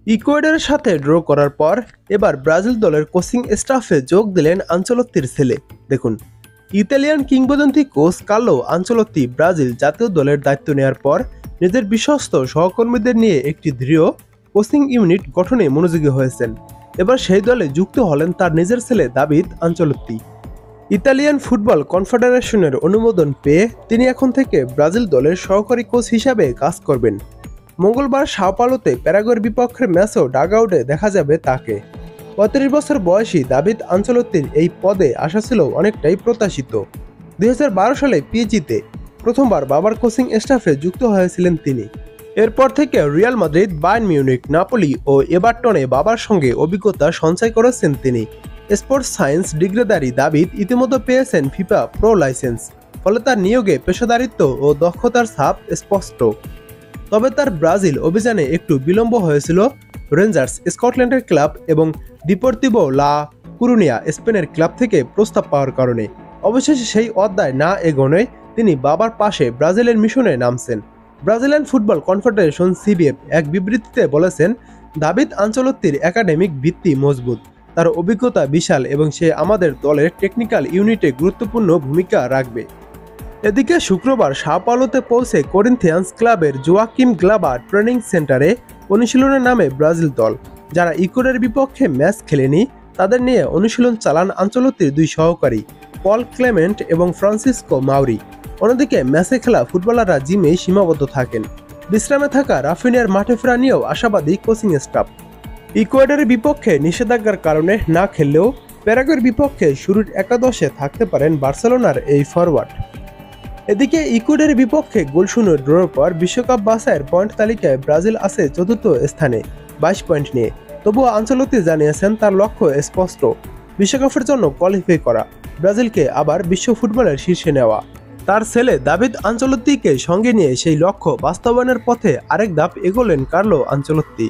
ইকুয়েডরের সাথে ড্র করার পর এবার ব্রাজিল দলের কোচিং স্টাফে যোগ দিলেন আনচেলত্তির ছেলে। দেখুন, ইতালিয়ান কিংবদন্তি কোচ কার্লো আনচেলত্তি ব্রাজিল জাতীয় দলের দায়িত্ব নেওয়ার পর নিজের বিশ্বস্ত সহকর্মীদের নিয়ে একটি দৃঢ় কোচিং ইউনিট গঠনে মনোযোগী হয়েছেন। এবার সেই দলে যুক্ত হলেন তার নিজের ছেলে দাভিদ আনচেলত্তি। ইতালিয়ান ফুটবল কনফেডারেশনের অনুমোদন পেয়ে তিনি এখন থেকে ব্রাজিল দলের সহকারী কোচ হিসাবে কাজ করবেন। মঙ্গলবার সাও পাওলোতে প্যারাগুয়ের বিপক্ষের ম্যাচেও ডাগআউটে দেখা যাবে তাকে। ৩৫ বছর বয়সী দাভিদ আনচেলত্তির এই পদে আসা ছিল অনেকটাই প্রত্যাশিত। ২০১২ সালে পিএসজিতে প্রথমবার বাবার কোচিং স্টাফে যুক্ত হয়েছিলেন তিনি। এরপর থেকে Real Madrid, Bayern Munich, Napoli ও এভারটনে বাবার সঙ্গে অভিজ্ঞতা সঞ্চয় করেছেন তিনি। স্পোর্টস সায়েন্স ডিগ্রিধারী দাভিদ ইতিমধ্যে পেয়েছেন ফিফা প্রো লাইসেন্স, ফলে তার নিয়োগে পেশাদারিত্ব ও দক্ষতার ছাপ স্পষ্ট। তবে তার ব্রাজিল অভিযানে একটু বিলম্ব হয়েছিল রেঞ্জার্স স্কটল্যান্ডের ক্লাব এবং ডিপোর্তিভো লা কুরুনিয়া স্পেনের ক্লাব থেকে প্রস্তাব পাওয়ার কারণে। অবশেষে সেই অধ্যায় না এগোনোয় তিনি বাবার পাশে ব্রাজিলের মিশনে নামছেন। ব্রাজিলিয়ান ফুটবল কনফেডারেশন সিবিএফ এক বিবৃতিতে বলেছেন, দাভিদ আনচেলত্তির একাডেমিক ভিত্তি মজবুত, তার অভিজ্ঞতা বিশাল এবং সে আমাদের দলের টেকনিক্যাল ইউনিটে গুরুত্বপূর্ণ ভূমিকা রাখবে। এদিকে শুক্রবার সাও পাওলোতে পৌঁছে করিন্থিয়ান্স ক্লাবের জোয়াকিম গ্লাবা ট্রেনিং সেন্টারে অনুশীলনের নামে ব্রাজিল দল, যারা ইকুয়েডরের বিপক্ষে ম্যাচ খেলেনি, তাদের নিয়ে অনুশীলন চালান আনচেলত্তির দুই সহকারী পল ক্লেমেন্ট এবং ফ্রান্সিসকো মাউরি। অন্যদিকে ম্যাচে খেলা ফুটবলাররা জিমেই সীমাবদ্ধ থাকেন। বিশ্রামে থাকা রাফিনিয়ার মাঠে ফেরা নিয়েও আশাবাদী কোচিং স্টাফ। ইকুয়েডরের বিপক্ষে নিষেধাজ্ঞার কারণে না খেললেও প্যারাগুয়ের বিপক্ষে শুরুর একাদশে থাকতে পারেন বার্সেলোনার এই ফরওয়ার্ড। এদিকে ইকুয়েডরের বিপক্ষে গোলশূন্য ড্রর পর বিশ্বকাপ বাছাইয়ের পয়েন্ট তালিকায় ব্রাজিল আছে চতুর্থ স্থানে 22 পয়েন্ট নিয়ে। তবুও আনচেলত্তি জানিয়েছেন তার লক্ষ্য স্পষ্ট, বিশ্বকাপের জন্য কোয়ালিফাই করা, ব্রাজিলকে আবার বিশ্ব ফুটবলের শীর্ষে নেওয়া। তার ছেলে দাভিদ আনচেলত্তিকে সঙ্গে নিয়ে সেই লক্ষ্য বাস্তবায়নের পথে আরেক ধাপ এগোলেন কার্লো আনচেলত্তি।